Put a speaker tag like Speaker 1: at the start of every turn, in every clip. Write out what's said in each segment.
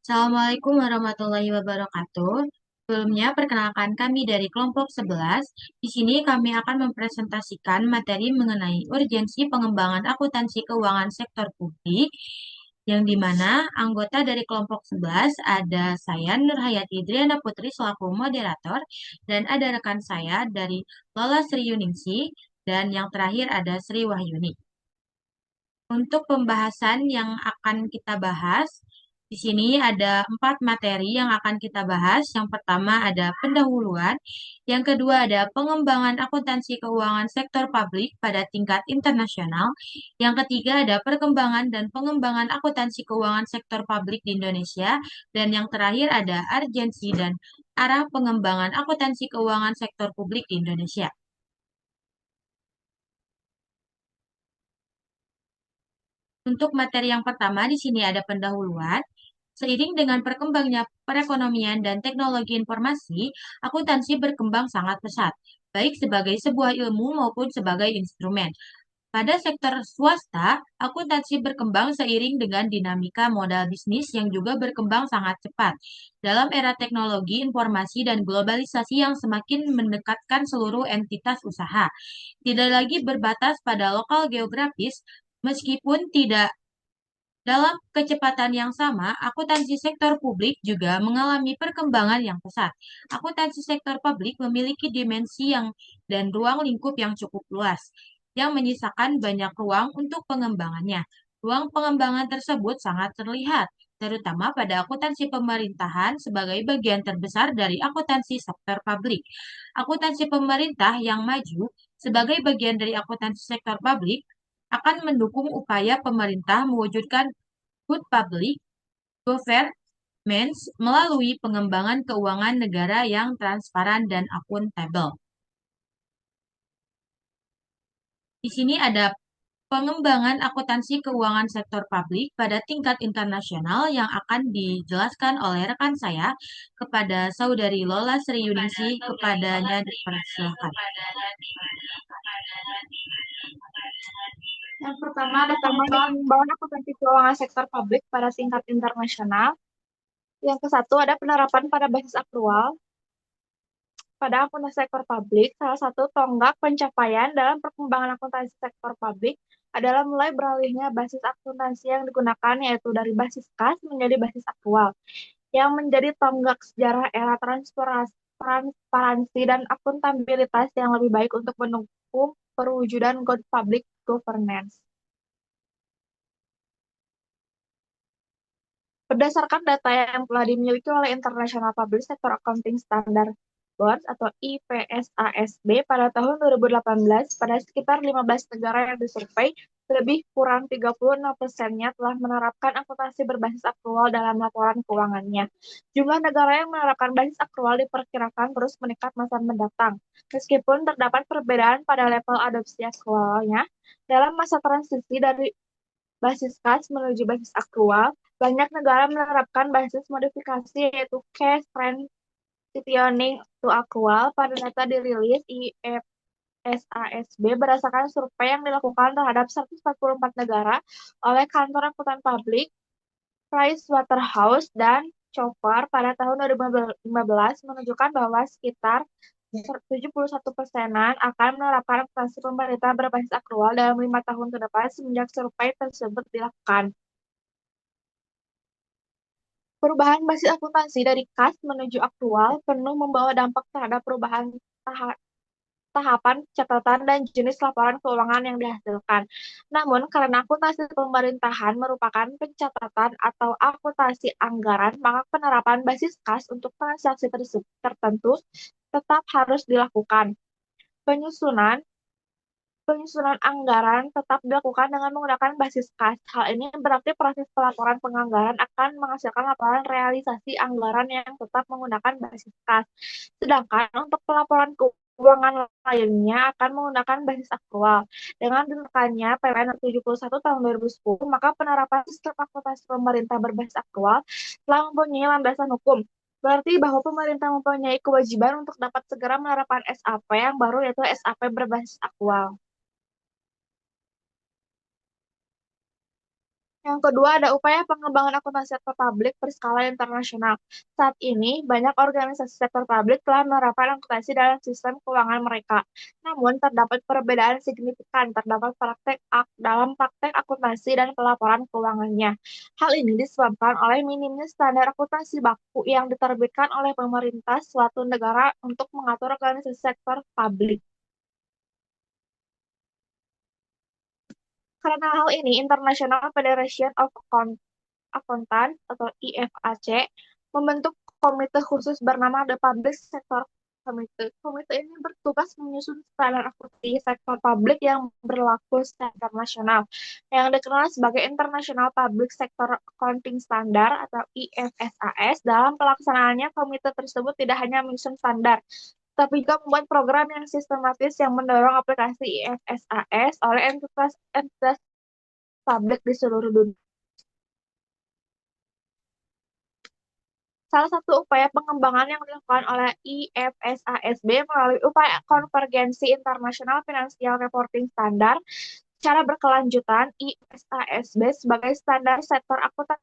Speaker 1: Assalamualaikum warahmatullahi wabarakatuh. Sebelumnya, perkenalkan kami dari kelompok 11. Di sini kami akan mempresentasikan materi mengenai urgensi pengembangan akuntansi keuangan sektor publik, yang dimana anggota dari kelompok 11 ada saya, Nurhayati Driana Putri, selaku moderator, dan ada rekan saya dari Lola Sri Yuningsi, dan yang terakhir ada Sri Wahyuni. Untuk pembahasan yang akan kita bahas, di sini ada 4 materi yang akan kita bahas. Yang pertama ada pendahuluan, yang kedua ada pengembangan akuntansi keuangan sektor publik pada tingkat internasional, yang ketiga ada perkembangan dan pengembangan akuntansi keuangan sektor publik di Indonesia, dan yang terakhir ada urgensi dan arah pengembangan akuntansi keuangan sektor publik di Indonesia. Untuk materi yang pertama, di sini ada pendahuluan. Seiring dengan perkembangnya perekonomian dan teknologi informasi, akuntansi berkembang sangat pesat, baik sebagai sebuah ilmu maupun sebagai instrumen. Pada sektor swasta, akuntansi berkembang seiring dengan dinamika modal bisnis yang juga berkembang sangat cepat. Dalam era teknologi, informasi, dan globalisasi yang semakin mendekatkan seluruh entitas usaha, tidak lagi berbatas pada lokal geografis, meskipun tidak dalam kecepatan yang sama, akuntansi sektor publik juga mengalami perkembangan yang pesat. Akuntansi sektor publik memiliki dimensi dan ruang lingkup yang cukup luas, yang menyisakan banyak ruang untuk pengembangannya. Ruang pengembangan tersebut sangat terlihat, terutama pada akuntansi pemerintahan sebagai bagian terbesar dari akuntansi sektor publik. Akuntansi pemerintah yang maju sebagai bagian dari akuntansi sektor publik akan mendukung upaya pemerintah mewujudkan good public governance melalui pengembangan keuangan negara yang transparan dan akuntabel. Di sini ada pengembangan akuntansi keuangan sektor publik pada tingkat internasional yang akan dijelaskan oleh rekan saya kepada Saudari Lola Sri Yuningsi. Kepadanya dipersilakan.
Speaker 2: Yang pertama ada pengembangan akuntansi keuangan sektor publik pada tingkat internasional. Yang ke-1 ada penerapan pada basis akrual. Pada akuntansi sektor publik, salah satu tonggak pencapaian dalam perkembangan akuntansi sektor publik adalah mulai beralihnya basis akuntansi yang digunakan, yaitu dari basis kas menjadi basis akrual, yang menjadi tonggak sejarah era transparansi dan akuntabilitas yang lebih baik untuk mendukung perwujudan good public governance. Berdasarkan data yang telah dimiliki oleh International Public Sector Accounting Standard Board atau IPSASB pada tahun 2018, pada sekitar 15 negara yang disurvei, lebih kurang 36%-nya telah menerapkan akuntansi berbasis akrual dalam laporan keuangannya. Jumlah negara yang menerapkan basis akrual diperkirakan terus meningkat masa mendatang. Meskipun terdapat perbedaan pada level adopsi akrualnya, dalam masa transisi dari basis kas menuju basis akrual, banyak negara menerapkan basis modifikasi yaitu cash transitioning to accrual. Pada data dirilis IFSASB berdasarkan survei yang dilakukan terhadap 144 negara oleh kantor akuntan publik Pricewaterhouse dan Chopper pada tahun 2015 menunjukkan bahwa sekitar 71%-an akan menerapkan akuntansi pemerintah berbasis akrual dalam 5 tahun ke depan semenjak survei tersebut dilakukan. Perubahan basis akuntansi dari kas menuju aktual penuh membawa dampak terhadap perubahan tahapan catatan dan jenis laporan keuangan yang dihasilkan. Namun, karena akuntansi pemerintahan merupakan pencatatan atau akuntansi anggaran, maka penerapan basis kas untuk transaksi tertentu tetap harus dilakukan. Penyusunan Penyusunan anggaran tetap dilakukan dengan menggunakan basis kas. Hal ini berarti proses pelaporan penganggaran akan menghasilkan laporan realisasi anggaran yang tetap menggunakan basis kas. Sedangkan untuk pelaporan keuangan lainnya akan menggunakan basis aktual. Dengan ditekannya PLN 71 tahun 2010, maka penerapan sistem akuntansi pemerintah berbasis aktual telah mempunyai landasan hukum. Berarti bahwa pemerintah mempunyai kewajiban untuk dapat segera menerapkan SAP yang baru, yaitu SAP berbasis aktual. Yang kedua, ada upaya pengembangan akuntansi sektor publik berskala internasional. Saat ini, banyak organisasi sektor publik telah menerapkan akuntansi dalam sistem keuangan mereka. Namun, terdapat perbedaan signifikan terdapat dalam praktek akuntansi dan pelaporan keuangannya. Hal ini disebabkan oleh minimnya standar akuntansi baku yang diterbitkan oleh pemerintah suatu negara untuk mengatur organisasi sektor publik. Karena hal ini, International Federation of Akuntan atau IFAC membentuk komite khusus bernama The Public Sector Committee. Komite ini bertugas menyusun standar akuntansi sektor publik yang berlaku secara internasional, yang dikenal sebagai International Public Sector Accounting Standard atau IFSAS. Dalam pelaksanaannya, komite tersebut tidak hanya menyusun standar, tapi juga membuat program yang sistematis yang mendorong aplikasi IFSAS oleh entitas publik di seluruh dunia. Salah satu upaya pengembangan yang dilakukan oleh IFSASB melalui upaya konvergensi internasional finansial reporting standar secara berkelanjutan. IFSASB sebagai standar sektor akuntan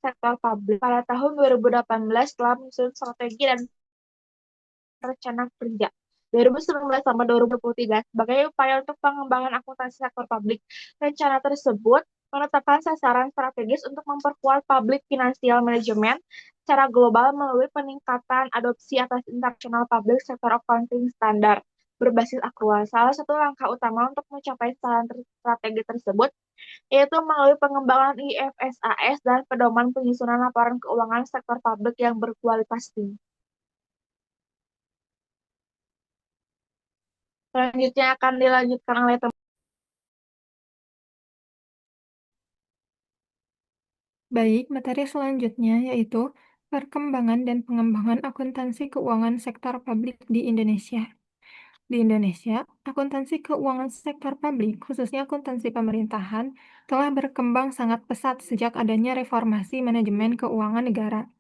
Speaker 2: sektor publik pada tahun 2018 telah menyusun strategi dan rencana kerja 2019 sampai 2023 sebagai upaya untuk pengembangan akuntansi sektor publik. Rencana tersebut menetapkan sasaran strategis untuk memperkuat public financial management secara global melalui peningkatan adopsi atas International Public Sector Accounting Standard berbasis akrual. Salah satu langkah utama untuk mencapai sasaran strategi tersebut yaitu melalui pengembangan IFSAS dan pedoman penyusunan laporan keuangan sektor publik yang berkualitas tinggi. Selanjutnya akan dilanjutkan oleh teman.
Speaker 3: Baik, materi selanjutnya yaitu perkembangan dan pengembangan akuntansi keuangan sektor publik di Indonesia. Di Indonesia, akuntansi keuangan sektor publik, khususnya akuntansi pemerintahan, telah berkembang sangat pesat sejak adanya reformasi manajemen keuangan negara.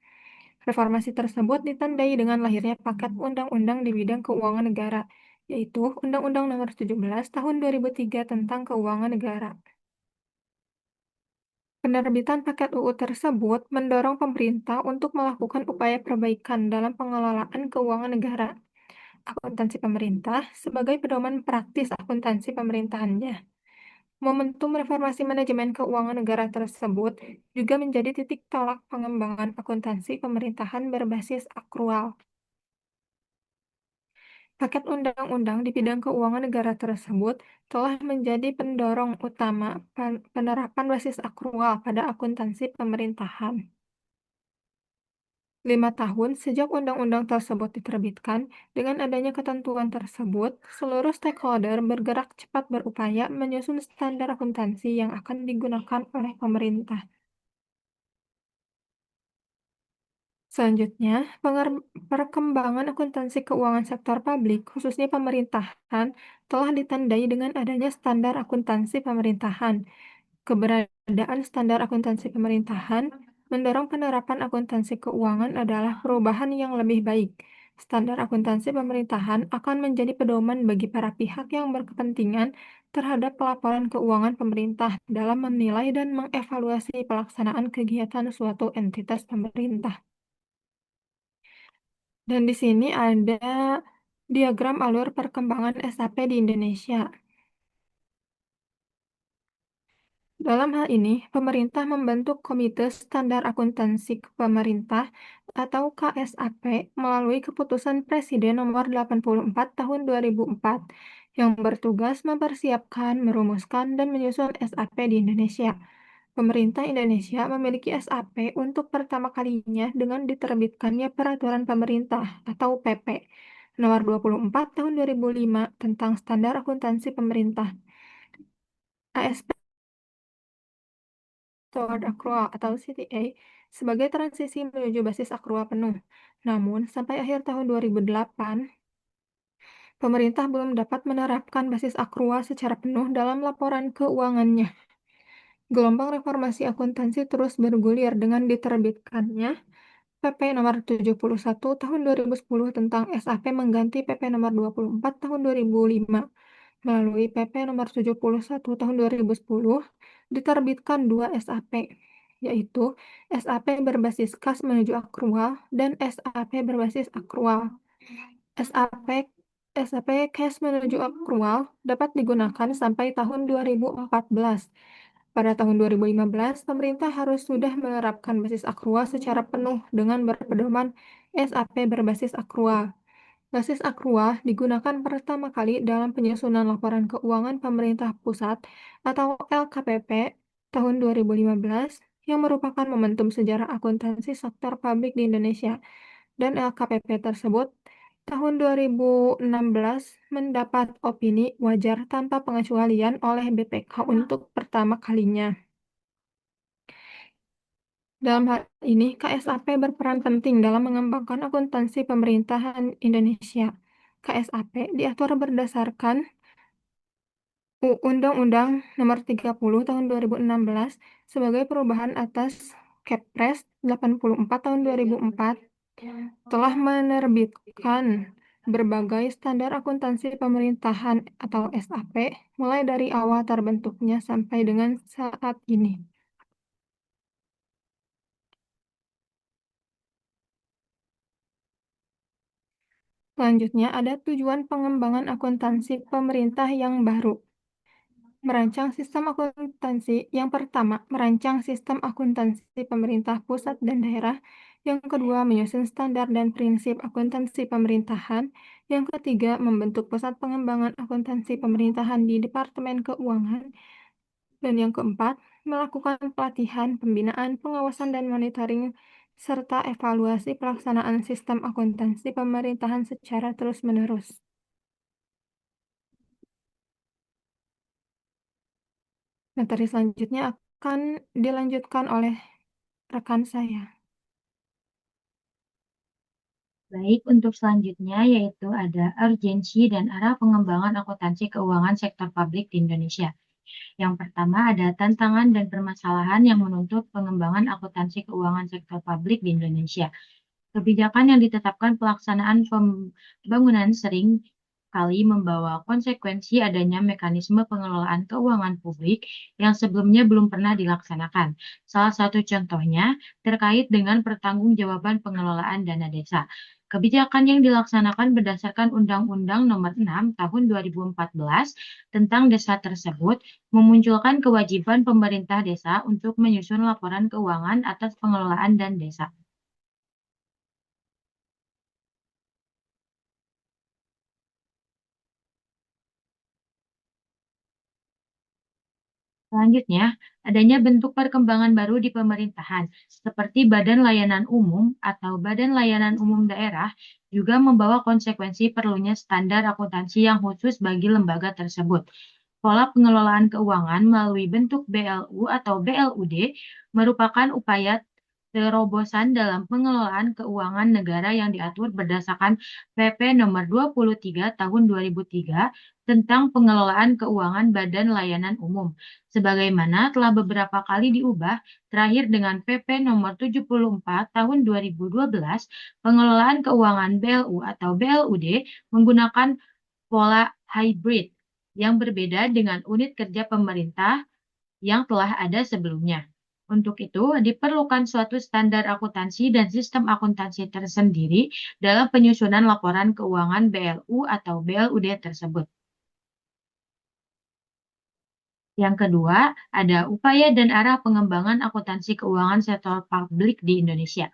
Speaker 3: Reformasi tersebut ditandai dengan lahirnya paket undang-undang di bidang keuangan negara, yaitu Undang-Undang Nomor 17 Tahun 2003 tentang Keuangan Negara. Penerbitan paket UU tersebut mendorong pemerintah untuk melakukan upaya perbaikan dalam pengelolaan keuangan negara, akuntansi pemerintah, sebagai pedoman praktis akuntansi pemerintahannya. Momentum reformasi manajemen keuangan negara tersebut juga menjadi titik tolak pengembangan akuntansi pemerintahan berbasis akrual. Paket undang-undang di bidang keuangan negara tersebut telah menjadi pendorong utama penerapan basis akrual pada akuntansi pemerintahan. 5 tahun sejak undang-undang tersebut diterbitkan, dengan adanya ketentuan tersebut, seluruh stakeholder bergerak cepat berupaya menyusun standar akuntansi yang akan digunakan oleh pemerintah. Selanjutnya, perkembangan akuntansi keuangan sektor publik, khususnya pemerintahan, telah ditandai dengan adanya standar akuntansi pemerintahan. Keberadaan standar akuntansi pemerintahan mendorong penerapan akuntansi keuangan adalah perubahan yang lebih baik. Standar akuntansi pemerintahan akan menjadi pedoman bagi para pihak yang berkepentingan terhadap pelaporan keuangan pemerintah dalam menilai dan mengevaluasi pelaksanaan kegiatan suatu entitas pemerintah. Dan di sini ada diagram alur perkembangan SAP di Indonesia. Dalam hal ini, pemerintah membentuk Komite Standar Akuntansi Pemerintah atau KSAP melalui Keputusan Presiden Nomor 84 Tahun 2004 yang bertugas mempersiapkan, merumuskan, dan menyusun SAP di Indonesia. Pemerintah Indonesia memiliki SAP untuk pertama kalinya dengan diterbitkannya Peraturan Pemerintah atau PP Nomor 24 Tahun 2005 tentang Standar Akuntansi Pemerintah. ASP Toward Accrual atau CTA sebagai transisi menuju basis akrual penuh. Namun, sampai akhir tahun 2008, pemerintah belum dapat menerapkan basis akrual secara penuh dalam laporan keuangannya. Gelombang reformasi akuntansi terus bergulir dengan diterbitkannya PP Nomor 71 Tahun 2010 tentang SAP mengganti PP Nomor 24 Tahun 2005 melalui PP Nomor 71 Tahun 2010 diterbitkan dua SAP, yaitu SAP berbasis kas menuju akrual dan SAP berbasis akrual. SAP SAP Cash menuju akrual dapat digunakan sampai tahun 2014. Pada tahun 2015, pemerintah harus sudah menerapkan basis akrual secara penuh dengan berpedoman SAP berbasis akrual. Basis akrual digunakan pertama kali dalam penyusunan laporan keuangan pemerintah pusat atau LKPP tahun 2015 yang merupakan momentum sejarah akuntansi sektor publik di Indonesia. Dan LKPP tersebut tahun 2016 mendapat opini wajar tanpa pengecualian oleh BPK untuk pertama kalinya. Dalam hal ini, KSAP berperan penting dalam mengembangkan akuntansi pemerintahan Indonesia. KSAP diatur berdasarkan Undang-Undang Nomor 30 Tahun 2016 sebagai perubahan atas Kepres 84 Tahun 2004 telah menerbitkan berbagai standar akuntansi pemerintahan atau SAP mulai dari awal terbentuknya sampai dengan saat ini. Selanjutnya ada tujuan pengembangan akuntansi pemerintah yang baru. Merancang sistem akuntansi. Yang pertama, merancang sistem akuntansi pemerintah pusat dan daerah. Yang kedua, menyusun standar dan prinsip akuntansi pemerintahan. Yang ketiga, membentuk pusat pengembangan akuntansi pemerintahan di Departemen Keuangan. Dan yang keempat, melakukan pelatihan, pembinaan, pengawasan, dan monitoring, serta evaluasi pelaksanaan sistem akuntansi pemerintahan secara terus-menerus. Materi selanjutnya akan dilanjutkan oleh rekan saya.
Speaker 1: Baik, untuk selanjutnya yaitu ada urgensi dan arah pengembangan akuntansi keuangan sektor publik di Indonesia. Yang pertama ada tantangan dan permasalahan yang menuntut pengembangan akuntansi keuangan sektor publik di Indonesia. Kebijakan yang ditetapkan pelaksanaan pembangunan sering kali membawa konsekuensi adanya mekanisme pengelolaan keuangan publik yang sebelumnya belum pernah dilaksanakan. Salah satu contohnya terkait dengan pertanggungjawaban pengelolaan dana desa. Kebijakan yang dilaksanakan berdasarkan Undang-Undang Nomor 6 Tahun 2014 tentang desa tersebut memunculkan kewajiban pemerintah desa untuk menyusun laporan keuangan atas pengelolaan dan desa. Selanjutnya, adanya bentuk perkembangan baru di pemerintahan, seperti Badan Layanan Umum atau Badan Layanan Umum Daerah, juga membawa konsekuensi perlunya standar akuntansi yang khusus bagi lembaga tersebut. Pola pengelolaan keuangan melalui bentuk BLU atau BLUD merupakan upaya terobosan dalam pengelolaan keuangan negara yang diatur berdasarkan PP Nomor 23 Tahun 2003 tentang pengelolaan keuangan Badan Layanan Umum, sebagaimana telah beberapa kali diubah, terakhir dengan PP Nomor 74 Tahun 2012, pengelolaan keuangan BLU atau BLUD menggunakan pola hybrid yang berbeda dengan unit kerja pemerintah yang telah ada sebelumnya. Untuk itu, diperlukan suatu standar akuntansi dan sistem akuntansi tersendiri dalam penyusunan laporan keuangan BLU atau BLUD tersebut. Yang kedua, ada upaya dan arah pengembangan akuntansi keuangan sektor publik di Indonesia.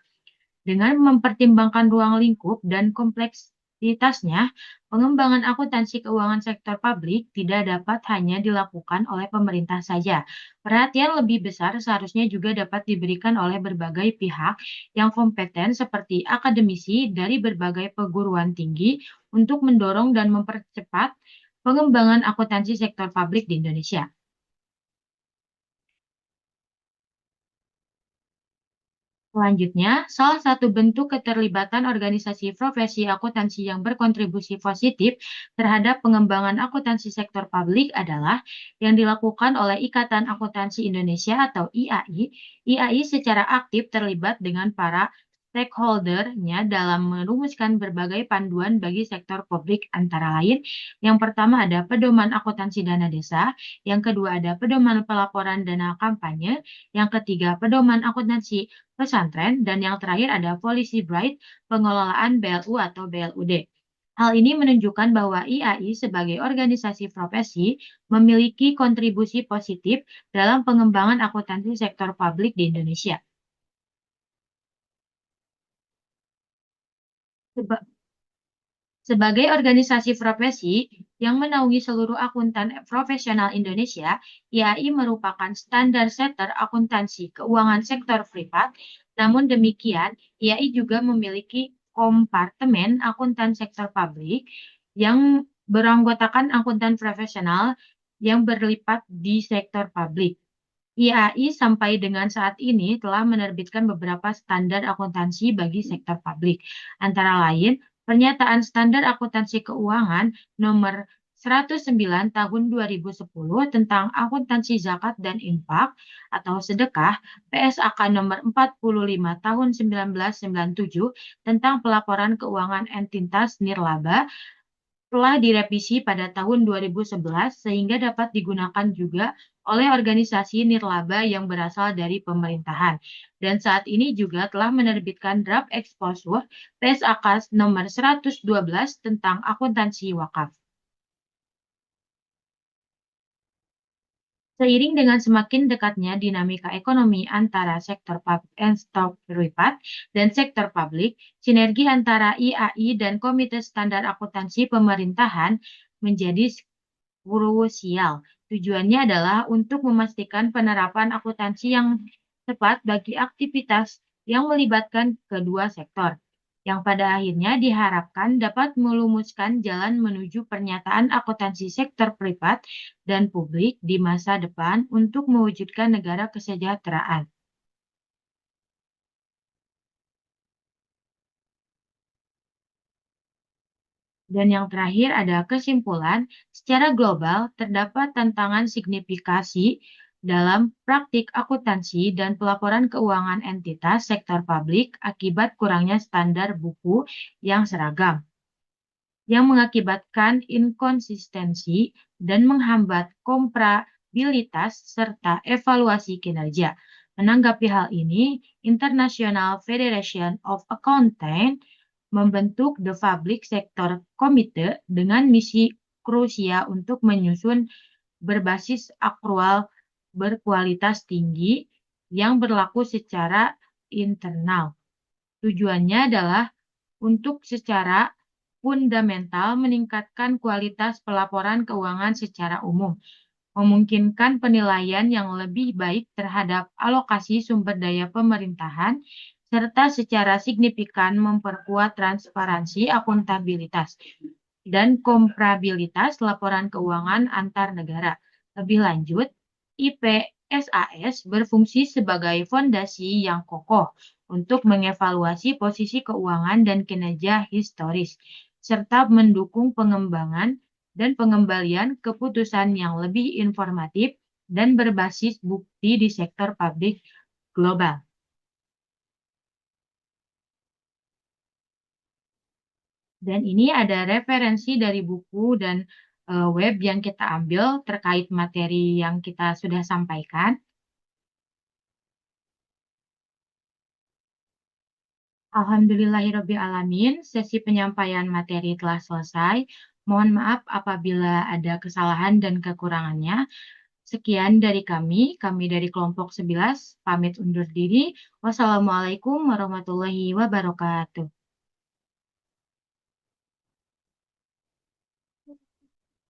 Speaker 1: Dengan mempertimbangkan ruang lingkup dan kompleksitasnya, pengembangan akuntansi keuangan sektor publik tidak dapat hanya dilakukan oleh pemerintah saja. Perhatian lebih besar seharusnya juga dapat diberikan oleh berbagai pihak yang kompeten seperti akademisi dari berbagai perguruan tinggi untuk mendorong dan mempercepat pengembangan akuntansi sektor publik di Indonesia. Selanjutnya, salah satu bentuk keterlibatan organisasi profesi akuntansi yang berkontribusi positif terhadap pengembangan akuntansi sektor publik adalah yang dilakukan oleh Ikatan Akuntansi Indonesia atau IAI. IAI secara aktif terlibat dengan para stakeholder-nya dalam merumuskan berbagai panduan bagi sektor publik antara lain. Yang pertama ada pedoman akuntansi dana desa, yang kedua ada pedoman pelaporan dana kampanye, yang ketiga pedoman akuntansi pesantren, dan yang terakhir ada Policy Bright, pengelolaan BLU atau BLUD. Hal ini menunjukkan bahwa IAI sebagai organisasi profesi memiliki kontribusi positif dalam pengembangan akuntansi sektor publik di Indonesia. Seba- Sebagai organisasi profesi yang menaungi seluruh akuntan profesional Indonesia, IAI merupakan standar setter akuntansi keuangan sektor privat. Namun demikian, IAI juga memiliki kompartemen akuntan sektor publik yang beranggotakan akuntan profesional yang berlipat di sektor publik. IAI sampai dengan saat ini telah menerbitkan beberapa standar akuntansi bagi sektor publik, antara lain Pernyataan Standar Akuntansi Keuangan Nomor 109 Tahun 2010 tentang akuntansi zakat dan infak atau sedekah, PSAK Nomor 45 Tahun 1997 tentang pelaporan keuangan entitas nirlaba telah direvisi pada tahun 2011 sehingga dapat digunakan juga oleh organisasi nirlaba yang berasal dari pemerintahan. Dan saat ini juga telah menerbitkan draft exposure PSAK nomor 112 tentang akuntansi wakaf. Seiring dengan semakin dekatnya dinamika ekonomi antara sektor privat dan sektor publik, sinergi antara IAI dan Komite Standar Akuntansi Pemerintahan menjadi krusial. Tujuannya adalah untuk memastikan penerapan akuntansi yang tepat bagi aktivitas yang melibatkan kedua sektor, yang pada akhirnya diharapkan dapat melumuskan jalan menuju pernyataan akuntansi sektor privat dan publik di masa depan untuk mewujudkan negara kesejahteraan. Dan yang terakhir ada kesimpulan, secara global terdapat tantangan signifikasi dalam praktik akuntansi dan pelaporan keuangan entitas sektor publik akibat kurangnya standar buku yang seragam, yang mengakibatkan inkonsistensi dan menghambat komparabilitas serta evaluasi kinerja. Menanggapi hal ini, International Federation of Accountants membentuk The Public Sector Committee dengan misi krusial untuk menyusun berbasis akrual berkualitas tinggi yang berlaku secara internal. Tujuannya adalah untuk secara fundamental meningkatkan kualitas pelaporan keuangan secara umum, memungkinkan penilaian yang lebih baik terhadap alokasi sumber daya pemerintahan, serta secara signifikan memperkuat transparansi akuntabilitas dan komparabilitas laporan keuangan antar negara. Lebih lanjut, IPSAS berfungsi sebagai fondasi yang kokoh untuk mengevaluasi posisi keuangan dan kinerja historis, serta mendukung pengembangan dan pengembalian keputusan yang lebih informatif dan berbasis bukti di sektor publik global. Dan ini ada referensi dari buku dan web yang kita ambil terkait materi yang kita sudah sampaikan. Alhamdulillahirrabbilalamin, sesi penyampaian materi telah selesai. Mohon maaf apabila ada kesalahan dan kekurangannya. Sekian dari kami dari kelompok 11, pamit undur diri. Wassalamualaikum warahmatullahi wabarakatuh.